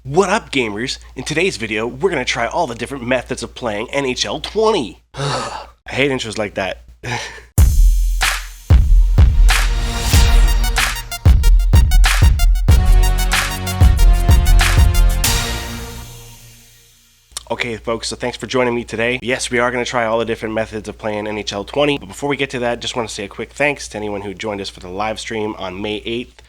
What up, gamers? In today's video, we're gonna try all the different methods of playing NHL 20. I hate intros like that. Okay, folks, so thanks for joining me today. Yes, we are going to try all the different methods of playing NHL 20, but before we get to that, just want to say a quick thanks to anyone who joined us for the live stream on May 8th.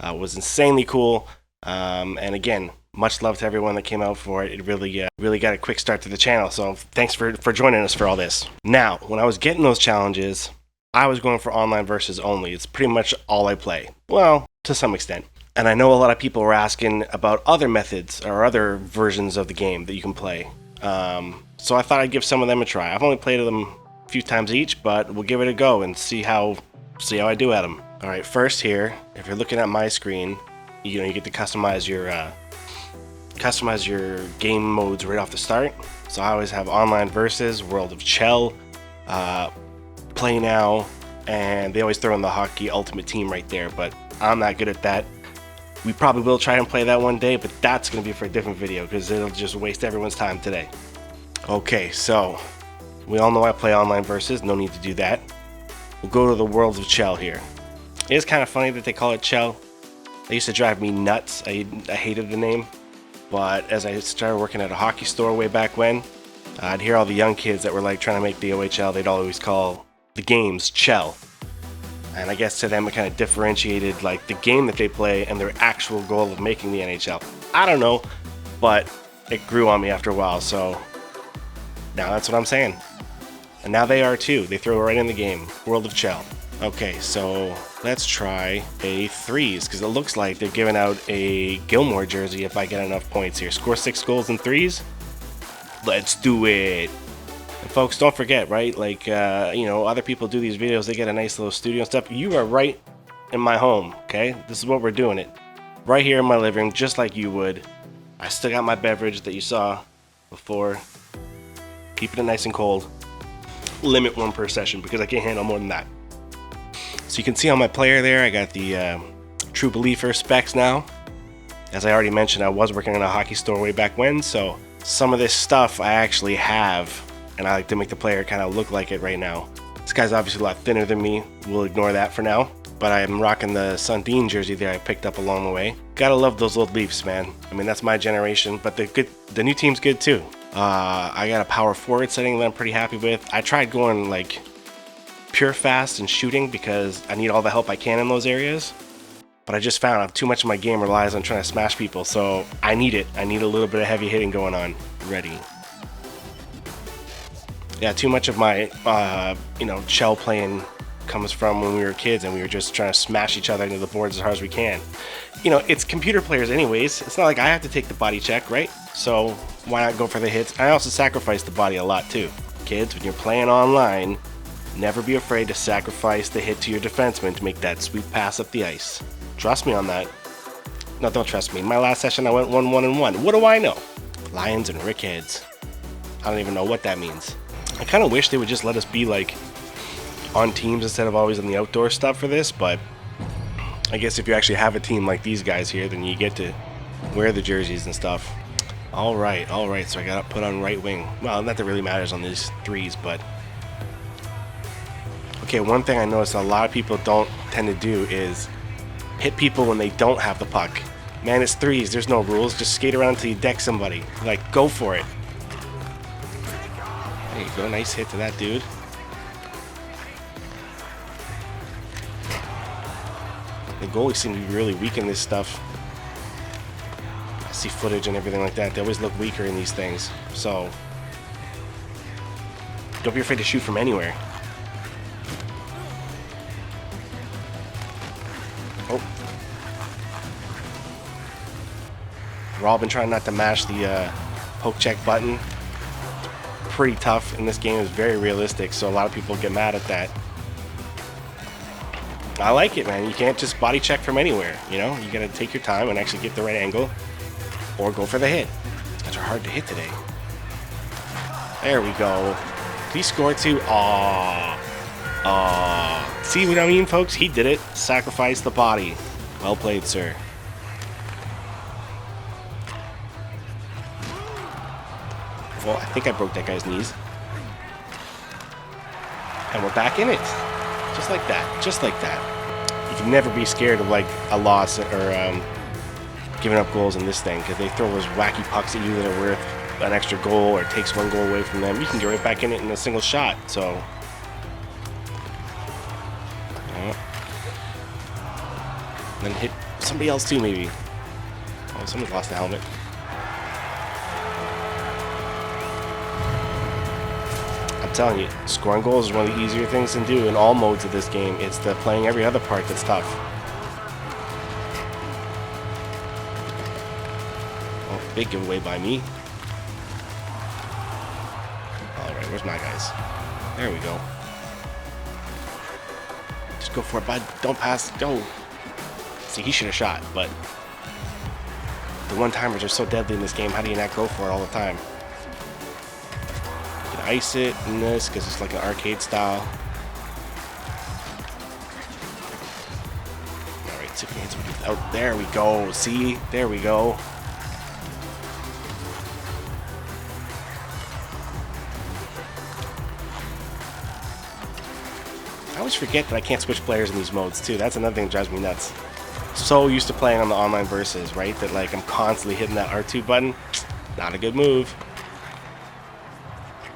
It was insanely cool, and again, much love to everyone that came out for it. It really got a quick start to the channel, so thanks for joining us for all this. Now, when I was getting those challenges, I was going for online versus only. It's pretty much all I play. Well, to some extent. And I know a lot of people were asking about other methods or other versions of the game that you can play. So I thought I'd give some of them a try. I've only played them a few times each, but we'll give it a go and see how I do at them. All right, first here, if you're looking at my screen, you get to customize your game modes right off the start. So I always have online versus, World of Chel, play now, and they always throw in the hockey ultimate team right there, but I'm not good at that. We probably will try and play that one day, but that's going to be for a different video because it'll just waste everyone's time today. Okay, so we all know I play online versus, no need to do that. We'll go to the World of Chel here. It is kind of funny that they call it Chel. It used to drive me nuts. I hated the name, but as I started working at a hockey store way back when, I'd hear all the young kids that were like trying to make the OHL, they'd always call the games Chel. And I guess to them it kind of differentiated like the game that they play and their actual goal of making the NHL. I don't know, but it grew on me after a while, so now that's what I'm saying. And now they are too. They throw it right in the game. World of Chel. Okay, so let's try a threes, because it looks like they're giving out a Gilmore jersey if I get enough points here. Score 6 goals in threes. Let's do it. And folks, don't forget, right? Like, other people do these videos. They get a nice little studio and stuff. You are right in my home, okay? This is what we're doing it. Right here in my living room, just like you would. I still got my beverage that you saw before. Keeping it nice and cold. Limit 1 per session because I can't handle more than that. So you can see on my player there, I got the Trubeleafer specs now. As I already mentioned, I was working in a hockey store way back when, so some of this stuff I actually have, and I like to make the player kind of look like it right now. This guy's obviously a lot thinner than me. We'll ignore that for now. But I'm rocking the Sundin jersey there I picked up along the way. Gotta love those old Leafs, man. I mean, that's my generation, but the new team's good too. I got a power forward setting that I'm pretty happy with. I tried going like pure fast and shooting because I need all the help I can in those areas. But I just found out too much of my game relies on trying to smash people, so I need it. I need a little bit of heavy hitting going on. Ready. Yeah, too much of my, Chel playing comes from when we were kids and we were just trying to smash each other into the boards as hard as we can. It's computer players anyways. It's not like I have to take the body check, right? So why not go for the hits? I also sacrifice the body a lot too. Kids, when you're playing online, never be afraid to sacrifice the hit to your defenseman to make that sweet pass up the ice. Trust me on that. No, don't trust me. In my last session, I went 1-1-1. What do I know? Lions and Rickheads. I don't even know what that means. I kind of wish they would just let us be like on teams instead of always in the outdoor stuff for this, but I guess if you actually have a team like these guys here, then you get to wear the jerseys and stuff. All right, so I got to put on right wing. Well, not that really matters on these threes, but okay, one thing I noticed a lot of people don't tend to do is hit people when they don't have the puck. Man, it's threes, there's no rules. Just skate around until you deck somebody. Like, go for it. There you go, nice hit to that dude. The goalies seem to be really weak in this stuff. I see footage and everything like that. They always look weaker in these things. So, don't be afraid to shoot from anywhere. Oh. Robin trying not to mash the poke check button. Pretty tough in this game. Is very realistic, so a lot of people get mad at that. I like it, man. You can't just body check from anywhere, you gotta take your time and actually get the right angle or go for the hit. These guys are hard to hit today. There we go. He scored too. Aww. See what I mean, folks? He did it. Sacrifice the body. Well played, sir. Well, I think I broke that guy's knees. And we're back in it. Just like that. Just like that. You can never be scared of like a loss or giving up goals in this thing, because they throw those wacky pucks at you that are worth an extra goal or takes one goal away from them. You can get right back in it in a single shot. So then hit somebody else too, maybe. Oh, someone lost the helmet. I'm telling you, scoring goals is one of the easier things to do in all modes of this game. It's the playing every other part that's tough. Oh, big giveaway by me. Alright, where's my guys? There we go. Just go for it, bud. Don't pass. Go. See, he should have shot, but the one-timers are so deadly in this game. How do you not go for it all the time? You can ice it in this because it's like an arcade style. Alright, see if we can hit some. Oh, there we go. See? There we go. I always forget that I can't switch players in these modes too. That's another thing that drives me nuts. So used to playing on the online versus, right? That like I'm constantly hitting that R2 button. Not a good move.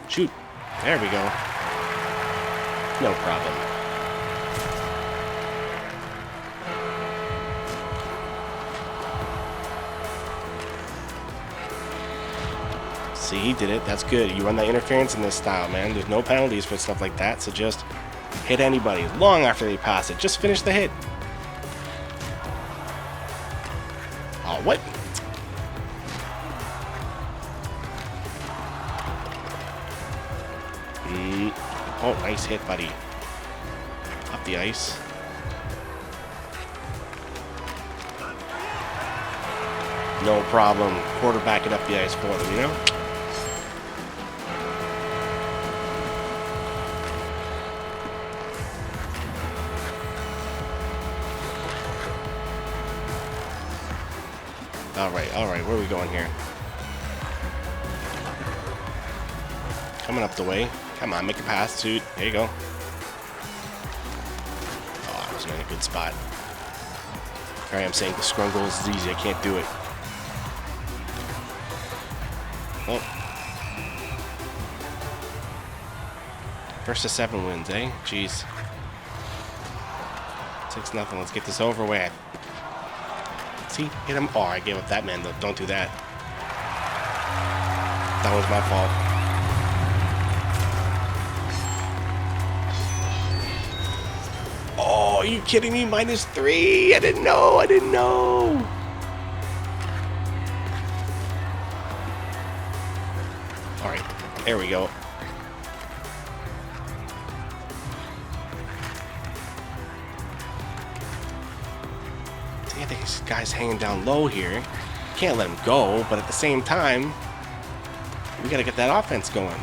Shoot. There we go. No problem. See, he did it. That's good. You run that interference in this style, man. There's no penalties for stuff like that, so just hit anybody long after they pass it. Just finish the hit. Oh, what? Oh, nice hit, buddy. Up the ice. No problem. Quarterback it up the ice for them, you know? Alright, where are we going here? Coming up the way. Come on, make a pass, dude. There you go. Oh, I was in a good spot. Alright, I'm saying the scoring goals is easy. I can't do it. Oh. First to 7 wins, eh? Jeez. 6-0. Let's get this over with. See? Hit him. Oh, I gave up that man, though. Don't do that. That was my fault. Oh, are you kidding me? -3. I didn't know. I didn't know. All right. There we go. See, I think this guy's hanging down low here. Can't let him go, but at the same time, we got to get that offense going.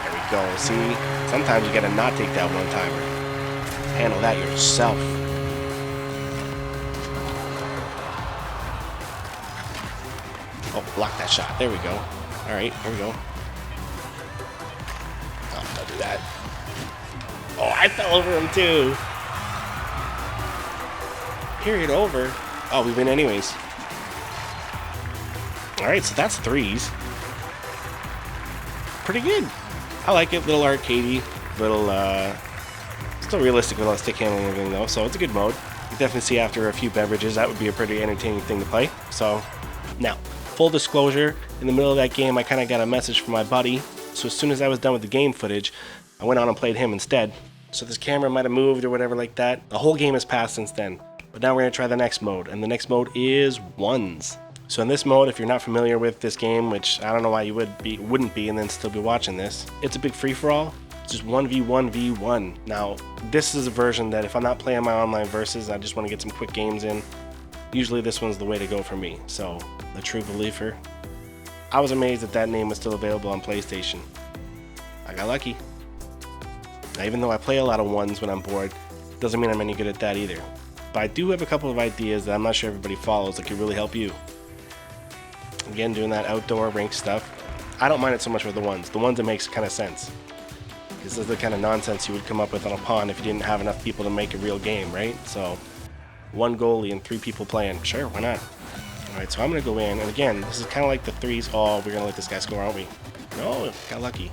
There we go. See, sometimes you got to not take that one-timer. Handle that yourself. Oh, block that shot. There we go. All right, here we go. Oh, don't do that. Oh, I fell over him too. Period over. Oh, we win anyways. Alright, so that's 3s. Pretty good. I like it. Little arcadey. Little, still realistic with all the stick handling and everything, though. So it's a good mode. You definitely see after a few beverages, that would be a pretty entertaining thing to play. So, now, full disclosure, in the middle of that game, I kind of got a message from my buddy. So as soon as I was done with the game footage, I went on and played him instead. So this camera might have moved or whatever like that. The whole game has passed since then. But now we're going to try the next mode. And the next mode is ones. So in this mode, if you're not familiar with this game, which I don't know why you wouldn't be and then still be watching this, it's a big free-for-all. It's just 1v1v1. Now, this is a version that if I'm not playing my online versus, I just want to get some quick games in. Usually this one's the way to go for me. So, the Trubeleafer. I was amazed that that name was still available on PlayStation. I got lucky. Now, even though I play a lot of ones when I'm bored, doesn't mean I'm any good at that either. But I do have a couple of ideas that I'm not sure everybody follows that could really help you. Again, doing that outdoor rink stuff. I don't mind it so much with the ones. The ones that makes kind of sense. This is the kind of nonsense you would come up with on a pond if you didn't have enough people to make a real game, right? So, one goalie and 3 people playing. Sure, why not? Alright, so I'm going to go in. And again, this is kind of like the threes. Oh, we're going to let this guy score, aren't we? No, got lucky.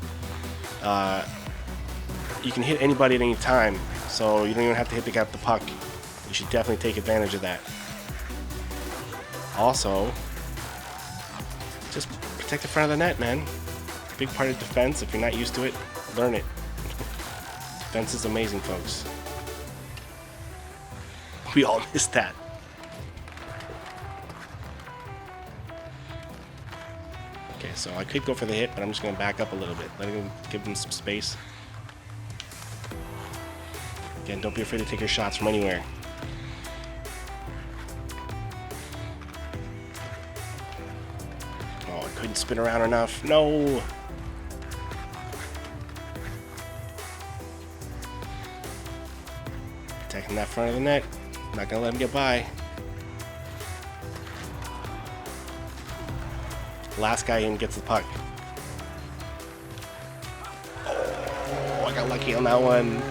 You can hit anybody at any time, so you don't even have to hit the guy with the puck. You should definitely take advantage of that. Also, just protect the front of the net, man. Big part of defense. If you're not used to it, learn it. Defense is amazing, folks. We all missed that. Okay, so I could go for the hit, but I'm just going to back up a little bit. Give him some space. Again, don't be afraid to take your shots from anywhere. Oh, I couldn't spin around enough. No! Protecting that front of the net. Not gonna let him get by. Last guy in gets the puck. Oh, I got lucky on that one.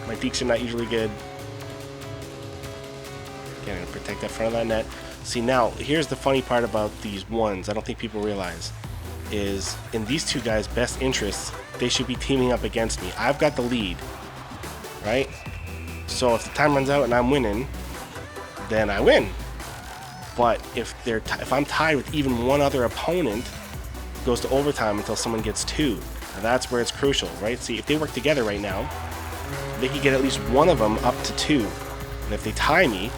My deeks are not usually good. Again, I'm gonna protect that front of that net. See, now, here's the funny part about these ones, I don't think people realize, is in these two guys' best interests, they should be teaming up against me. I've got the lead, right? So if the time runs out and I'm winning, then I win. But if I'm tied with even one other opponent, it goes to overtime until someone gets 2. Now that's where it's crucial, right? See, if they work together right now, they could get at least one of them up to 2. And if they tie me,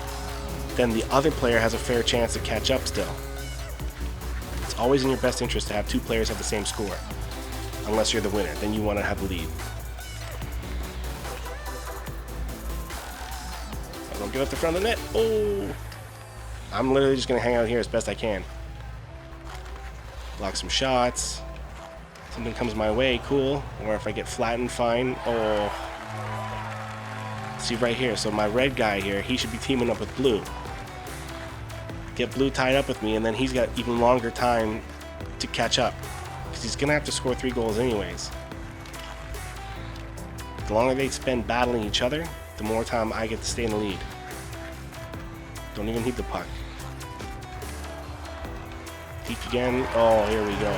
then the other player has a fair chance to catch up still. It's always in your best interest to have 2 players have the same score. Unless you're the winner, then you want to have the lead. I don't get up the front of the net. Oh! I'm literally just going to hang out here as best I can. Block some shots. Something comes my way, cool. Or if I get flattened, fine. Oh. See right here, so my red guy here, he should be teaming up with blue. Get blue tied up with me, and then he's got even longer time to catch up. Because he's going to have to score 3 goals anyways. The longer they spend battling each other, the more time I get to stay in the lead. Don't even hit the puck. Deep again. Oh, here we go.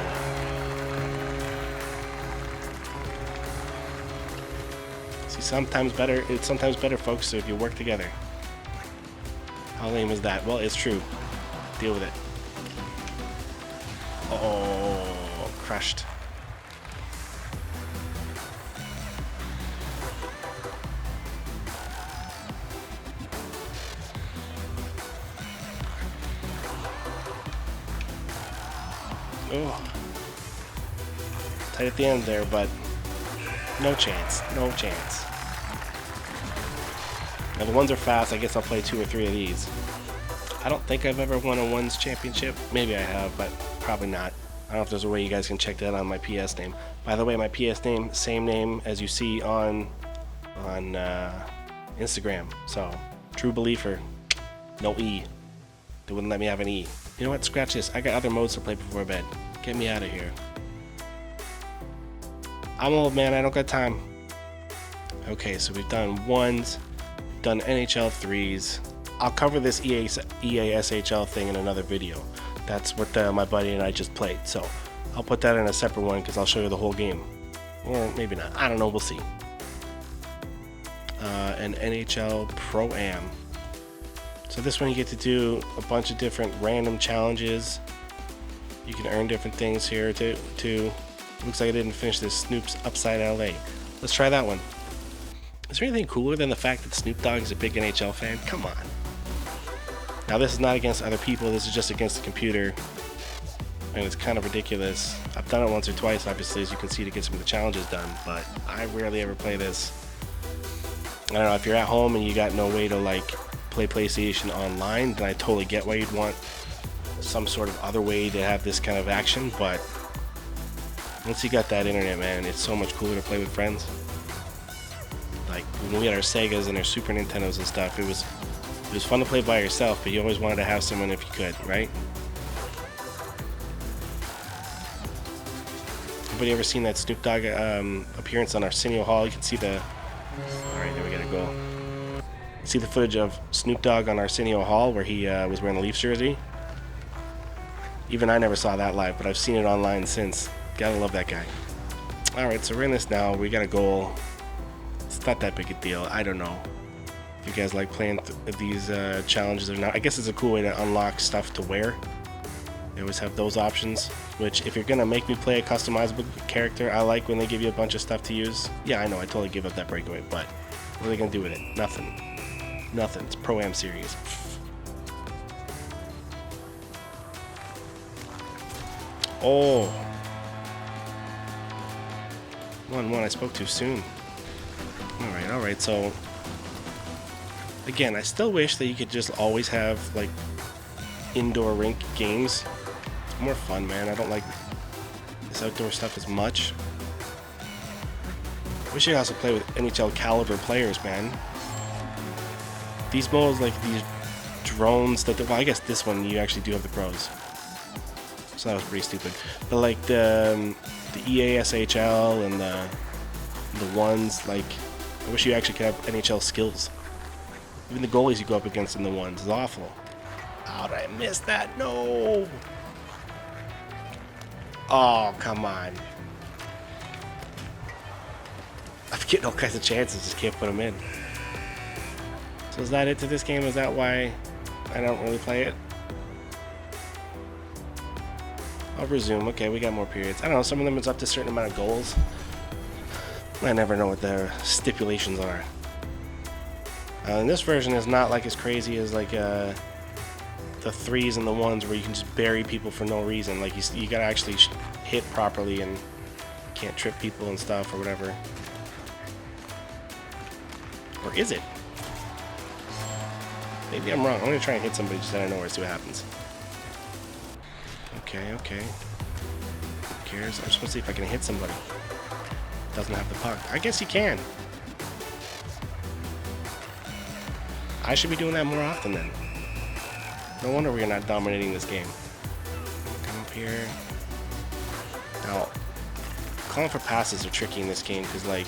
See, it's sometimes better, folks, if you work together. How lame is that? Well, it's true. Deal with it. Oh, crushed. Oh. Tight at the end there, but no chance. No chance. Now the ones are fast. I guess I'll play 2 or 3 of these. I don't think I've ever won a ones championship. Maybe I have, but probably not. I don't know if there's a way you guys can check that on my PS name. By the way, my PS name, same name as you see on Instagram. So, Trubeleafer, no E. They wouldn't let me have an E. You know what? Scratch this. I got other modes to play before bed. Get me out of here. I'm old, man. I don't got time. Okay, so we've done ones, done NHL threes. I'll cover this EA SHL thing in another video. That's what my buddy and I just played. So I'll put that in a separate one because I'll show you the whole game. Or maybe not. I don't know. We'll see. An NHL Pro-Am. So this one you get to do a bunch of different random challenges. You can earn different things here too. Looks like I didn't finish this Snoop's Upside LA. Let's try that one. Is there anything cooler than the fact that Snoop Dogg is a big NHL fan? Come on. Now this is not against other people, this is just against the computer. And it's kind of ridiculous. I've done it once or twice, obviously, as you can see, to get some of the challenges done, but I rarely ever play this. I don't know, if you're at home and you got no way to like play PlayStation online, then I totally get why you'd want some sort of other way to have this kind of action, but once you got that internet, man, it's so much cooler to play with friends. Like when we had our Segas and our Super Nintendos and stuff, it was fun to play by yourself, but you always wanted to have someone if you could, right? Anybody ever seen that Snoop Dogg appearance on Arsenio Hall? You can see the... Alright, there we got a goal. See the footage of Snoop Dogg on Arsenio Hall where he was wearing the Leafs jersey? Even I never saw that live, but I've seen it online since. Gotta love that guy. Alright, so we're in this now. We got a goal. It's not that big a deal. I don't know if you guys like playing these challenges or not. I guess it's a cool way to unlock stuff to wear. They always have those options, which if you're gonna make me play a customizable character, I like when they give you a bunch of stuff to use. Yeah, I know, I totally give up that breakaway, but what are they gonna do with it? Nothing. Nothing. It's Pro-Am series. Oh. 1-1, I spoke too soon. Alright, so again, I still wish that you could just always have like indoor rink games. It's more fun, man. I don't like this outdoor stuff as much. Wish you could also play with NHL caliber players, man. These modes, like these drones that, well, I guess this one you actually do have the pros. So that was pretty stupid. But like the EASHL and the ones, like, I wish you actually could have NHL skills. Even the goalies you go up against in the ones is awful. How did I miss that? No! Oh, come on. I'm getting all kinds of chances, just can't put them in. So is that it to this game? Is that why I don't really play it? I'll resume. Okay, we got more periods. I don't know, some of them is up to a certain amount of goals. I never know what their stipulations are. And this version is not like as crazy as like the 3s and the 1s where you can just bury people for no reason. Like you gotta actually hit properly and can't trip people and stuff or whatever. Or is it? Maybe I'm wrong. I'm gonna try and hit somebody just out of nowhere, see what happens. Okay. Who cares? I'm just gonna see if I can hit somebody. Doesn't have the puck. I guess you can. I should be doing that more often then. No wonder we're not dominating this game. Come up here. Now, calling for passes are tricky in this game because, like,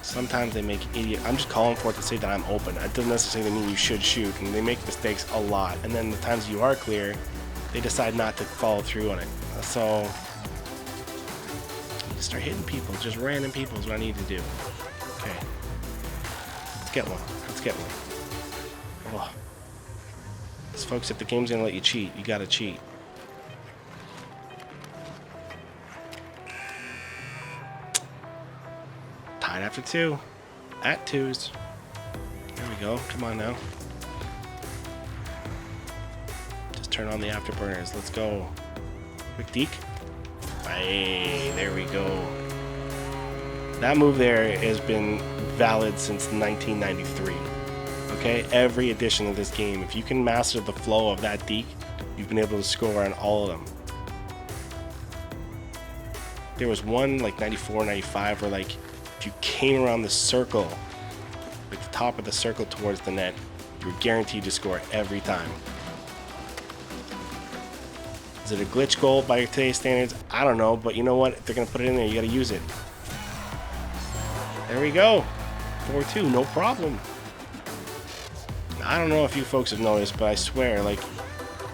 sometimes they make idiot. I'm just calling for it to say that I'm open. That doesn't necessarily mean you should shoot, and they make mistakes a lot. And then the times you are clear, they decide not to follow through on it. So, start hitting people, just random people is what I need to do. Okay. Let's get one. Oh. So folks, if the game's gonna let you cheat, you gotta cheat. Tied after 2. At 2s. There we go. Come on now. Just turn on the afterburners. Let's go. Quick deke. Hey, there we go. That move there has been valid since 1993. Okay, every edition of this game, if you can master the flow of that deke, you've been able to score on all of them. There was one like 94, 95 where like if you came around the circle, like the top of the circle towards the net, you were guaranteed to score every time. Is it a glitch goal by today's standards? I don't know, but you know what? If they're gonna put it in there, you gotta use it. There we go. 4-2, no problem. I don't know if you folks have noticed, but I swear, like,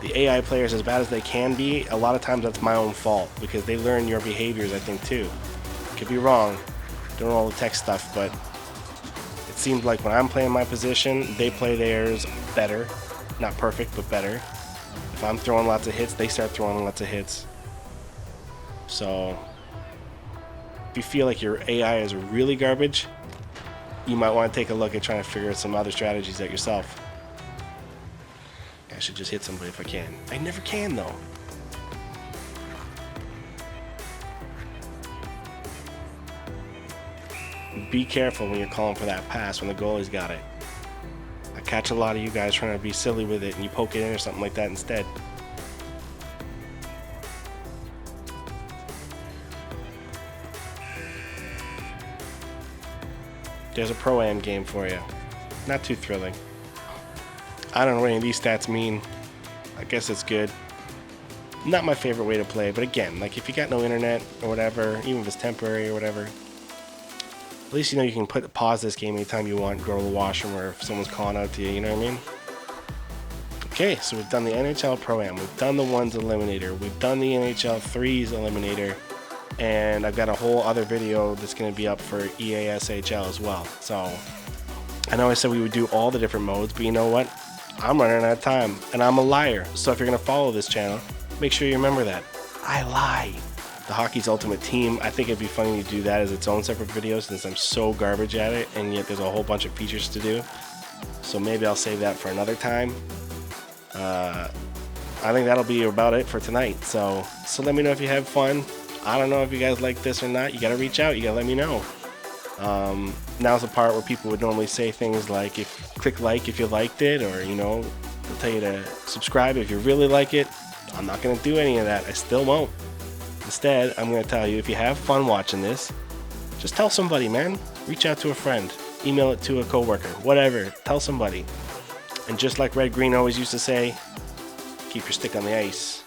the AI players, as bad as they can be, a lot of times that's my own fault, because they learn your behaviors, I think, too. Could be wrong. Don't know all the tech stuff, but it seems like when I'm playing my position, they play theirs better. Not perfect, but better. If I'm throwing lots of hits, they start throwing lots of hits. So, if you feel like your AI is really garbage, you might want to take a look at trying to figure out some other strategies out yourself. I should just hit somebody if I can. I never can, though. Be careful when you're calling for that pass when the goalie's got it. I catch a lot of you guys trying to be silly with it and you poke it in or something like that instead. There's a Pro-Am game for you. Not too thrilling. I don't know what any of these stats mean. I guess it's good. Not my favorite way to play, but again, like if you got no internet or whatever, even if it's temporary or whatever, at least you know you can pause this game anytime you want, go to the washroom, or if someone's calling out to you, you know what I mean? Okay, so we've done the NHL Pro-Am, we've done the ones eliminator, we've done the NHL 3s eliminator, and I've got a whole other video that's going to be up for EASHL as well. So I know I said we would do all the different modes, but you know what? I'm running out of time, and I'm a liar. So if you're going to follow this channel, make sure you remember that. I lie. The Hockey's Ultimate Team, I think it'd be funny to do that as its own separate video since I'm so garbage at it, and yet there's a whole bunch of features to do. So maybe I'll save that for another time. I think that'll be about it for tonight. So let me know if you have fun. I don't know if you guys like this or not. You gotta reach out. You gotta let me know. Now's the part where people would normally say things like, click like if you liked it, or you know, they'll tell you to subscribe if you really like it. I'm not gonna do any of that. I still won't. Instead, I'm gonna tell you, if you have fun watching this, just tell somebody, man. Reach out to a friend, email it to a coworker, whatever. Tell somebody. And just like Red Green always used to say, keep your stick on the ice.